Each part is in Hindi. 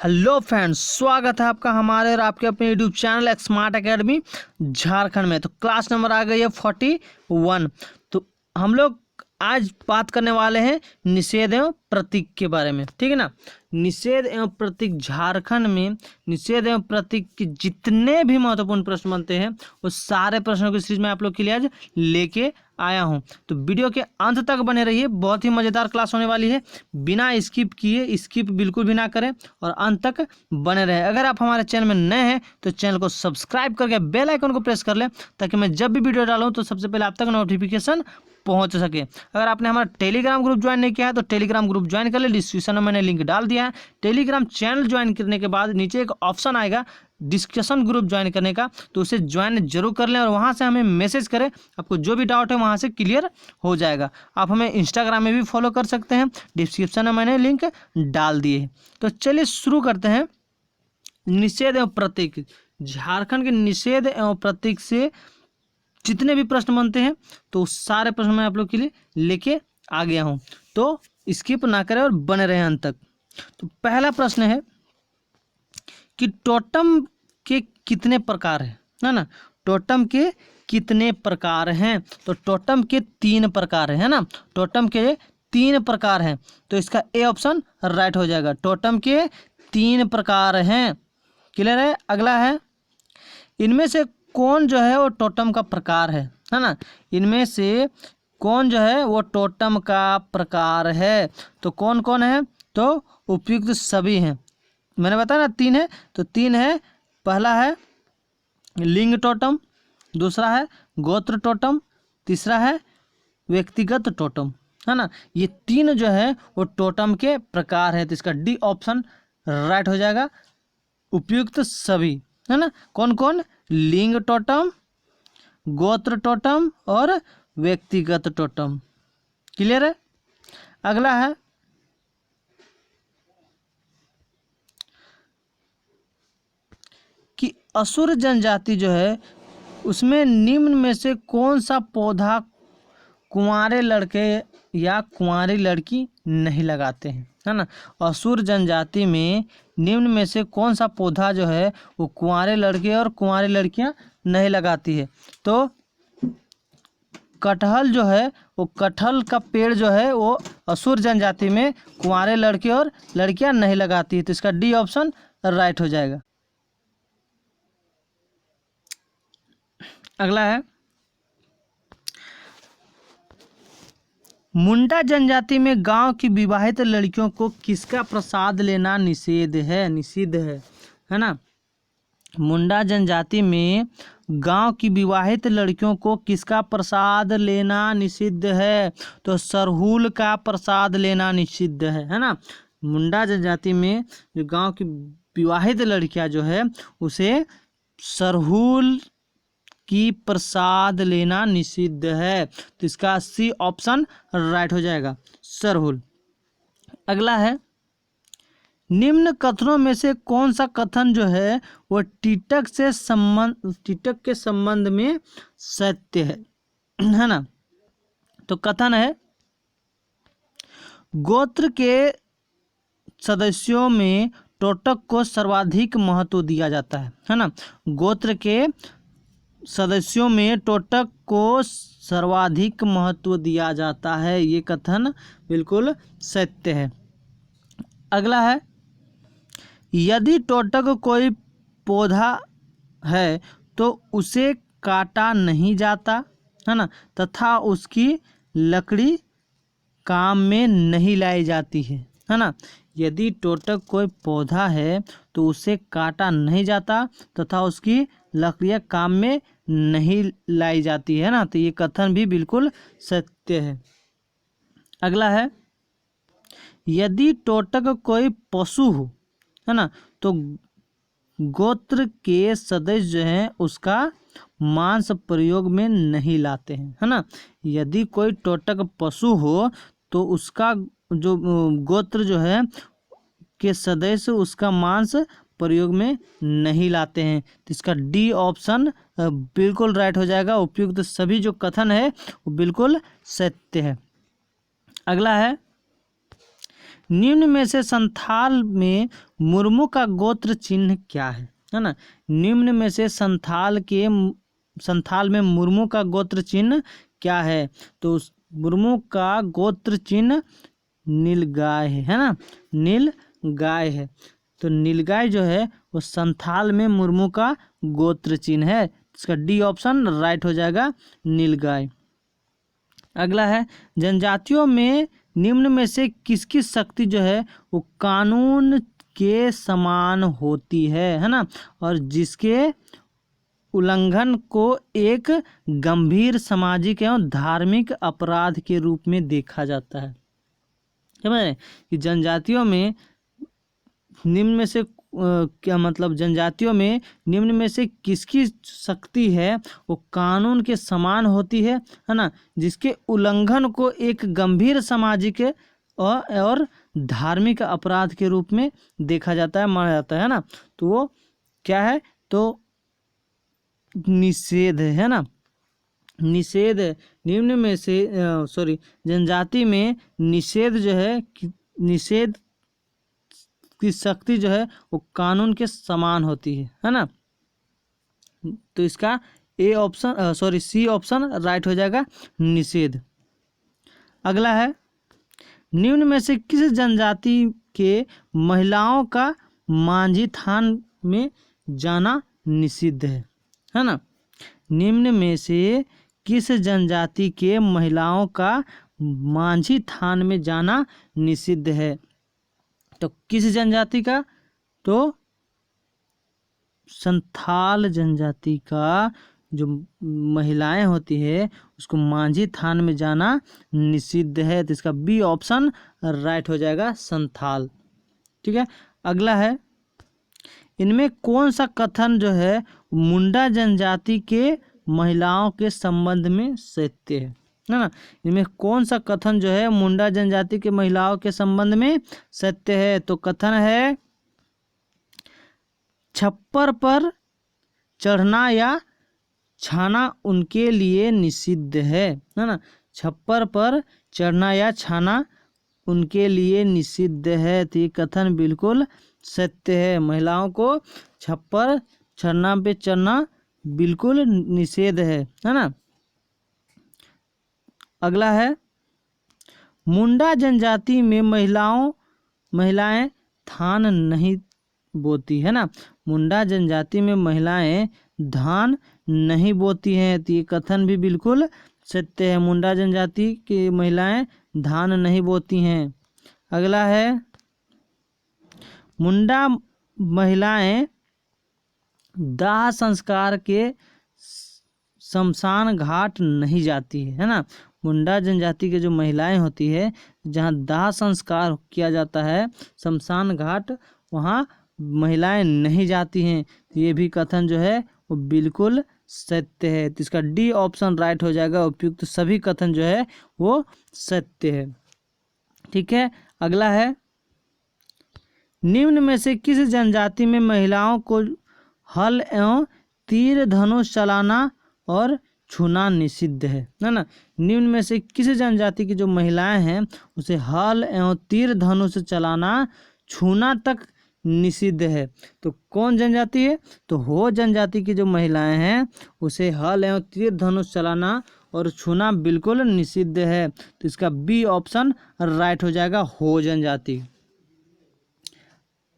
हेलो फ्रेंड्स, स्वागत है आपका हमारे और आपके अपने YouTube channel smart academy Jharkhand में। तो क्लास नंबर आ गई है 41। तो हम लोग आज बात करने वाले हैं निषेध एवं प्रतीक के बारे में, ठीक है ना। निषेध एवं प्रतीक, झारखंड में निषेध एवं प्रतीक के जितने भी महत्वपूर्ण प्रश्न बनते हैं वो सारे प्रश्नों की सीरीज में आप लोग के लिए आज लेके आया हूं। तो वीडियो के अंत तक बने रहिए, बहुत ही मज़ेदार क्लास होने वाली है। बिना स्किप किए, स्किप बिल्कुल भी ना करें और अंत तक बने रहे। अगर आप हमारे चैनल में नए हैं तो चैनल को सब्सक्राइब करके बेल आइकन को प्रेस कर लें ताकि मैं जब भी वीडियो डालूं तो सबसे पहले आप तक नोटिफिकेशन पहुंच सके। अगर आपने हमारा टेलीग्राम ग्रुप ज्वाइन नहीं किया है तो टेलीग्राम ग्रुप ज्वाइन कर ले, डिस्क्रिप्शन में मैंने लिंक डाल दिया है। टेलीग्राम चैनल ज्वाइन करने के बाद नीचे एक ऑप्शन आएगा डिस्कशन ग्रुप ज्वाइन करने का, तो उसे ज्वाइन जरूर कर लें और वहाँ से हमें मैसेज करें। आपको जो भी डाउट है वहाँ से क्लियर हो जाएगा। आप हमें इंस्टाग्राम में भी फॉलो कर सकते हैं, डिस्क्रिप्शन में मैंने लिंक डाल दिए है। तो चलिए शुरू करते हैं। निषेध एवं प्रतीक, झारखंड के निषेध एवं प्रतीक से जितने भी प्रश्न बनते हैं तो सारे प्रश्न मैं आप लोग के लिए लेके आ गया हूँ, तो स्किप ना करें और बने रहें अंत तक। तो पहला प्रश्न है कि टोटम के कितने प्रकार हैं, है ना। टोटम के कितने प्रकार हैं? तो टोटम के 3 प्रकार है ना। टोटम के 3 प्रकार हैं, तो इसका ए ऑप्शन राइट हो जाएगा। टोटम के 3 प्रकार हैं, क्लियर है। अगला है, इनमें से कौन जो है वो टोटम का प्रकार है ना। इनमें से कौन जो है वो टोटम का प्रकार है? तो कौन कौन है? तो उपयुक्त सभी हैं। मैंने बताया ना 3 है, तो 3 है। पहला है लिंग टोटम, दूसरा है गोत्र टोटम, तीसरा है व्यक्तिगत टोटम, है ना। ये 3 जो है वो टोटम के प्रकार है, तो इसका डी ऑप्शन राइट हो जाएगा। उपयुक्त सभी, है ना। कौन कौन? लिंग टोटम, गोत्र टोटम और व्यक्तिगत टोटम, क्लियर है। अगला है कि असुर जनजाति जो है उसमें निम्न में से कौन सा पौधा कुंवारे लड़के या कुंवारी लड़की नहीं लगाते हैं, है ना। असुर जनजाति में निम्न में से कौन सा पौधा जो है वो कुंवारे लड़के और कुंवारी लड़कियां नहीं लगाती है? तो कटहल जो है वो, कटहल का पेड़ जो है वो असुर जनजाति में कुंवारे लड़के और लड़कियां नहीं लगाती है, तो इसका डी ऑप्शन राइट हो जाएगा। अगला है, मुंडा जनजाति में गांव की विवाहित लड़कियों को किसका प्रसाद लेना निषेध है? निषिद्ध है ना। मुंडा जनजाति में गांव की विवाहित लड़कियों को किसका प्रसाद लेना निषिद्ध है? तो सरहुल का प्रसाद लेना निषिद्ध है ना। मुंडा जनजाति में जो गांव की विवाहित लड़कियां जो है उसे सरहुल की प्रसाद लेना निषिद्ध है, तो इसका सी ऑप्शन राइट हो जाएगा, सरहुल। अगला है, निम्न कथनों में से कौन सा कथन जो है वो टीटक के संबंध में सत्य है ना। तो कथन है, गोत्र के सदस्यों में टोटक को सर्वाधिक महत्व दिया जाता है ना। गोत्र के सदस्यों में टोटक को सर्वाधिक महत्व दिया जाता है, ये कथन बिल्कुल सत्य है। अगला है, यदि टोटक कोई पौधा है तो उसे काटा नहीं जाता, है ना, तथा उसकी लकड़ी काम में नहीं लाई जाती है ना। यदि टोटक कोई पौधा है तो उसे काटा नहीं जाता तथा उसकी लकड़ियाँ काम में नहीं लाई जाती है ना, तो ये कथन भी बिल्कुल सत्य है। अगला है, यदि टोटक कोई पशु हो, है ना, तो गोत्र के सदस्य जो हैं उसका मांस प्रयोग में नहीं लाते हैं, है ना। यदि कोई टोटक पशु हो तो उसका जो गोत्र जो है के सदस्य उसका मांस प्रयोग में नहीं लाते हैं, तो इसका डी ऑप्शन बिल्कुल राइट हो जाएगा। उपयुक्त सभी जो कथन है वो बिल्कुल सत्य है। अगला है, निम्न में से संथाल में मुर्मू का गोत्र चिन्ह क्या है ना। निम्न में से संथाल में मुर्मू का गोत्र चिन्ह क्या है। तो मुर्मू का गोत्र चिन्ह नीलगाय है ना, नीलगाय है। तो नीलगाय जो है वो संथाल में मुर्मू का गोत्र चिन्ह है। इसका डी ऑप्शन राइट हो जाएगा, नीलगाय। अगला है जनजातियों में निम्न में से किसकी शक्ति जो है वो कानून के समान होती है ना, और जिसके उल्लंघन को एक गंभीर सामाजिक एवं धार्मिक अपराध के रूप में देखा जाता है। समझ रहे कि जनजातियों में निम्न में से क्या मतलब, जनजातियों में निम्न में से किसकी शक्ति है वो कानून के समान होती है ना, जिसके उल्लंघन को एक गंभीर सामाजिक और धार्मिक अपराध के रूप में देखा जाता है, माना जाता है ना। तो वो क्या है, तो निषेध है ना, निषेध। निम्न में से जनजाति में निषेध जो है, निषेध की शक्ति जो है वो कानून के समान होती है ना। तो इसका सी ऑप्शन राइट हो जाएगा, निषेध। अगला है निम्न में से किस जनजाति के महिलाओं का मांझी थान में जाना निषिद्ध है ना। निम्न में से किस जनजाति के महिलाओं का मांझी थान में जाना निषिद्ध है। तो किस जनजाति का, तो संथाल जनजाति का जो महिलाएं होती है उसको मांझी थान में जाना निषिद्ध है। तो इसका बी ऑप्शन राइट हो जाएगा, संथाल। ठीक है। अगला है इनमें कौन सा कथन जो है मुंडा जनजाति के महिलाओं के संबंध में सत्य है ना। इनमें कौन सा कथन जो है मुंडा जनजाति के महिलाओं के संबंध में सत्य है। तो कथन है छप्पर पर चढ़ना या छाना उनके लिए निषिद्ध है ना। छप्पर पर चढ़ना या छाना उनके लिए निषिद्ध है। तो ये कथन बिल्कुल सत्य है। महिलाओं को छप्पर चढ़ना पे चढ़ना बिल्कुल निषेध है ना। अगला है मुंडा जनजाति में महिलाएं धान नहीं बोती है ना। मुंडा जनजाति में महिलाएं धान नहीं बोती हैं। तो ये कथन भी बिल्कुल सत्य है। मुंडा जनजाति की महिलाएं धान नहीं बोती हैं। अगला है मुंडा महिलाएं दाह संस्कार के शमशान घाट नहीं जाती है ना। मुंडा जनजाति के जो महिलाएं होती है जहाँ दाह संस्कार किया जाता है शमशान घाट, वहाँ महिलाएं नहीं जाती हैं। ये भी कथन जो है वो बिल्कुल सत्य है। तो इसका डी ऑप्शन राइट हो जाएगा, उपयुक्त सभी कथन जो है वो सत्य है। ठीक है। अगला है निम्न में से किस जनजाति में महिलाओं को हल एवं तीर धनुष चलाना और छूना निषिद्ध है ना। निम्न में से किस जनजाति की जो महिलाएं हैं उसे हल एवं तीर धनुष चलाना छूना तक निषिद्ध है। तो कौन जनजाति है, तो हो जनजाति की जो महिलाएं हैं उसे हल एवं तीर धनुष चलाना और छूना बिल्कुल निषिद्ध है। तो इसका बी ऑप्शन राइट हो जाएगा, हो जनजाति।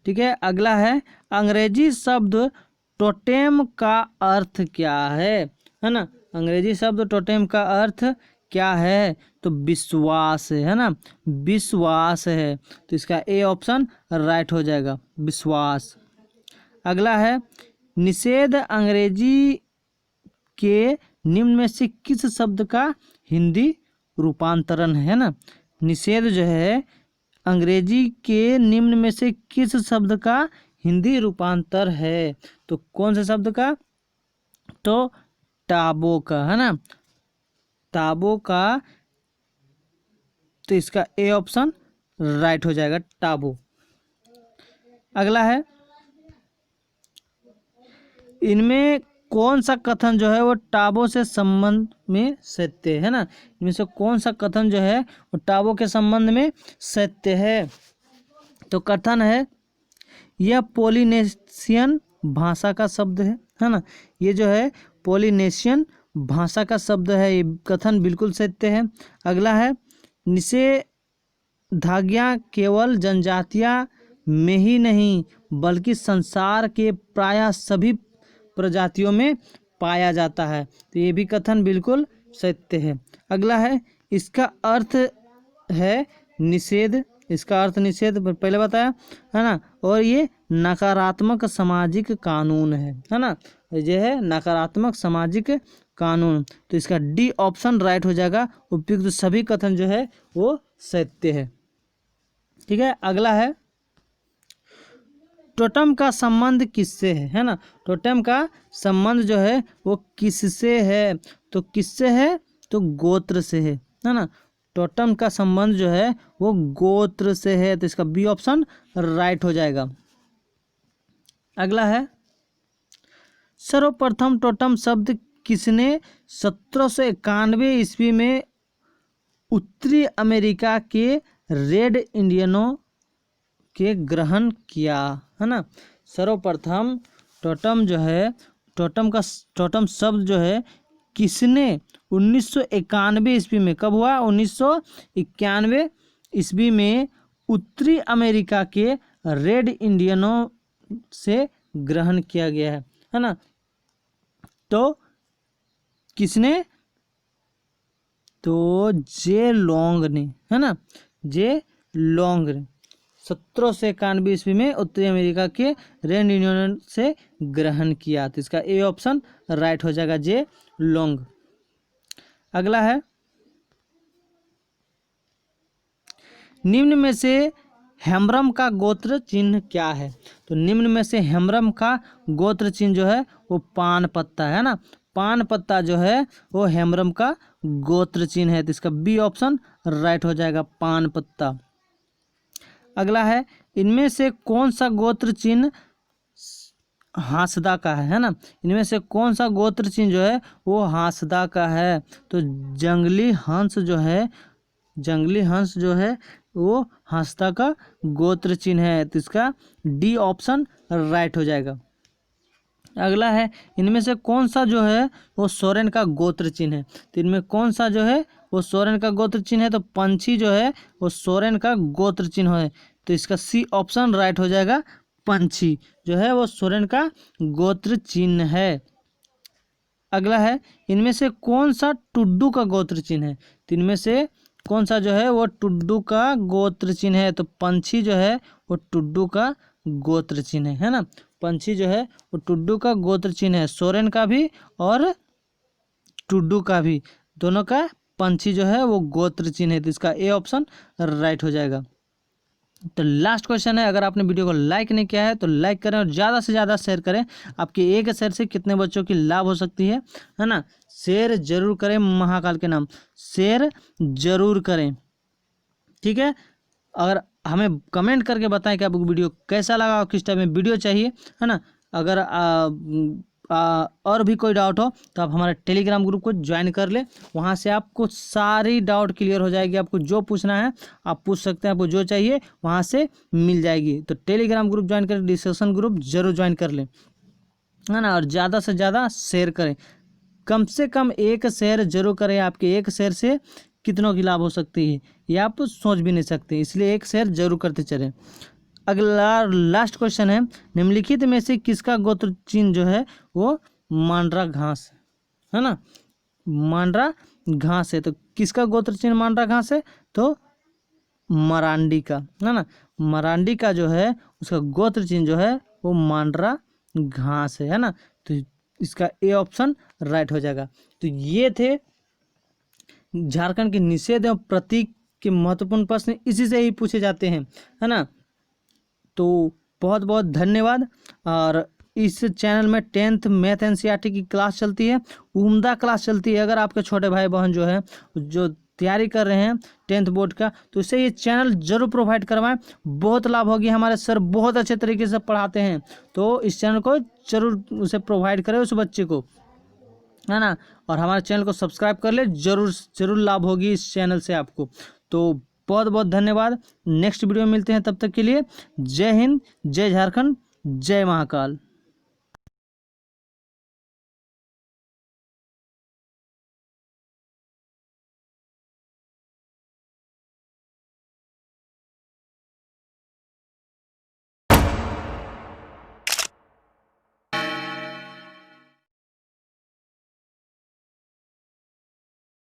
ठीक है। अगला है अंग्रेजी शब्द टोटेम का अर्थ क्या है ना। अंग्रेजी शब्द टोटेम का अर्थ क्या है, तो विश्वास है ना, विश्वास है। तो इसका ए ऑप्शन राइट हो जाएगा, विश्वास। अगला है निषेध अंग्रेजी के निम्न में से किस शब्द का हिंदी रूपांतरण है ना। निषेध जो है अंग्रेजी के निम्न में से किस शब्द का हिंदी रूपांतर है। तो कौन से शब्द का, तो टाबो का है ना, टाबो का। तो इसका ए ऑप्शन राइट हो जाएगा, टाबो। अगला है इनमें कौन सा कथन जो है वो टाबो से संबंध में सत्य है ना। इनमें से कौन सा कथन जो है वो टाबो के संबंध में सत्य है। तो कथन है यह पोलिनेशियन भाषा का शब्द है ना। ये जो है पोलिनेशियन भाषा का शब्द है, ये कथन बिल्कुल सत्य है। अगला है निषेधाज्ञा केवल जनजातियां में ही नहीं बल्कि संसार के प्रायः सभी प्रजातियों में पाया जाता है, तो ये भी कथन बिल्कुल सत्य है। अगला है इसका अर्थ है निषेध, इसका अर्थ निषेध पहले बताया है ना। और ये नकारात्मक सामाजिक कानून है ना, ये है नकारात्मक सामाजिक कानून। तो इसका डी ऑप्शन राइट हो जाएगा। उपयुक्त सभी कथन जो है वो सत्य है। ठीक है, अगला है टोटम का संबंध किससे है ना। टोटम का संबंध जो है वो किससे है, तो किससे है, तो गोत्र से है ना। टोटम का संबंध जो है वो गोत्र से है, तो इसका बी ऑप्शन राइट हो जाएगा। अगला है सर्वप्रथम टोटम शब्द किसने 1791 ईस्वी में उत्तरी अमेरिका के रेड इंडियनों के ग्रहण किया है ना। सर्वप्रथम टोटम जो है, टोटम शब्द जो है किसने 1991 ईस्वी में, कब हुआ, 1991 ईस्वी में उत्तरी अमेरिका के रेड इंडियनों से ग्रहण किया गया है ना। तो किसने, तो जे लॉन्ग ने है ना, जे लॉन्ग ने 1791 ईस्वी में उत्तरी अमेरिका के रेड इंडियन से ग्रहण किया, तो इसका ए ऑप्शन राइट हो जाएगा, जे लॉन्ग। अगला है निम्न में से हेम्ब्रम का गोत्र चिन्ह क्या है। तो निम्न में से हेम्ब्रम का गोत्र चिन्ह जो है वो पान पत्ता है ना। पान पत्ता जो है वो हेम्ब्रम का गोत्र चिन्ह है, तो इसका बी ऑप्शन राइट हो जाएगा, पान पत्ता। अगला है इनमें से कौन सा गोत्र चिन्ह हासदा का है ना। इनमें से कौन सा गोत्र चिन्ह जो है वो हासदा का है, तो जंगली हंस जो है, जंगली हंस जो है वो हासदा का गोत्र चिन्ह है, तो इसका डी ऑप्शन राइट हो जाएगा। अगला है इनमें से कौन सा जो है वो सोरेन का गोत्र चिन्ह है। तो इनमें कौन सा जो है वो सोरेन का गोत्र चिन्ह है, तो पंछी जो है वो सोरेन का गोत्र चिन्ह है, तो इसका सी ऑप्शन राइट हो जाएगा, पंछी जो है वो सोरेन का गोत्र चिन्ह है। अगला है इनमें से कौन सा टुड्डू का गोत्र चिन्ह है। तो इनमें से कौन सा जो है वो टुड्डू का गोत्र चिन्ह है, तो पंछी जो है वो टुड्डू का गोत्र चिन्ह है ना। पंछी जो है वो टुड्डू का गोत्र चिन्ह है, सोरेन का भी और टुड्डू का भी, दोनों का पंछी जो है वो गोत्र चिन्ह है, तो इसका ए ऑप्शन राइट हो जाएगा। तो लास्ट क्वेश्चन है, अगर आपने वीडियो को लाइक नहीं किया है तो लाइक करें और ज़्यादा से ज़्यादा शेयर करें। आपके एक शेयर से कितने बच्चों की लाभ हो सकती है ना। शेयर जरूर करें, महाकाल के नाम शेयर जरूर करें, ठीक है। अगर हमें कमेंट करके बताएं कि आपको वीडियो कैसा लगा और किस टाइप में वीडियो चाहिए है ना। अगर और भी कोई डाउट हो तो आप हमारे टेलीग्राम ग्रुप को ज्वाइन कर ले, वहाँ से आपको सारी डाउट क्लियर हो जाएगी। आपको जो पूछना है आप पूछ सकते हैं, आपको जो चाहिए वहाँ से मिल जाएगी। तो टेलीग्राम ग्रुप ज्वाइन करें, डिस्कशन ग्रुप जरूर ज्वाइन कर लें है ना। और ज़्यादा से ज़्यादा शेयर करें, कम से कम एक शेयर जरूर करें। आपके एक शेयर से कितनों की लाभ हो सकती है ये आप सोच भी नहीं सकते, इसलिए एक शेयर जरूर करते चलें। अगला लास्ट क्वेश्चन है, निम्नलिखित में से किसका गोत्र चिन्ह जो है वो मांड्रा घास है ना। मांड्रा घास है, तो किसका गोत्र चिन्ह मांड्रा घास है, तो मरांडी का है ना। मरांडी का जो है उसका गोत्र चिन्ह जो है वो मांड्रा घास है ना। तो इसका ए ऑप्शन राइट हो जाएगा। तो ये थे झारखंड के निषेध एवं प्रतीक के महत्वपूर्ण प्रश्न, इसी से ही पूछे जाते हैं है ना। तो बहुत बहुत धन्यवाद। और इस चैनल में 10th मैथ एनसीईआरटी की क्लास चलती है, उम्दा क्लास चलती है। अगर आपके छोटे भाई बहन जो है जो तैयारी कर रहे हैं 10th बोर्ड का, तो इसे ये चैनल जरूर प्रोवाइड करवाएं, बहुत लाभ होगी। हमारे सर बहुत अच्छे तरीके से पढ़ाते हैं, तो इस चैनल को जरूर उसे प्रोवाइड करें उस बच्चे को है ना। और हमारे चैनल को सब्सक्राइब कर ले, जरूर लाभ होगी इस चैनल से आपको। तो बहुत बहुत धन्यवाद। नेक्स्ट वीडियो में मिलते हैं, तब तक के लिए जय हिंद, जय झारखंड, जय महाकाल।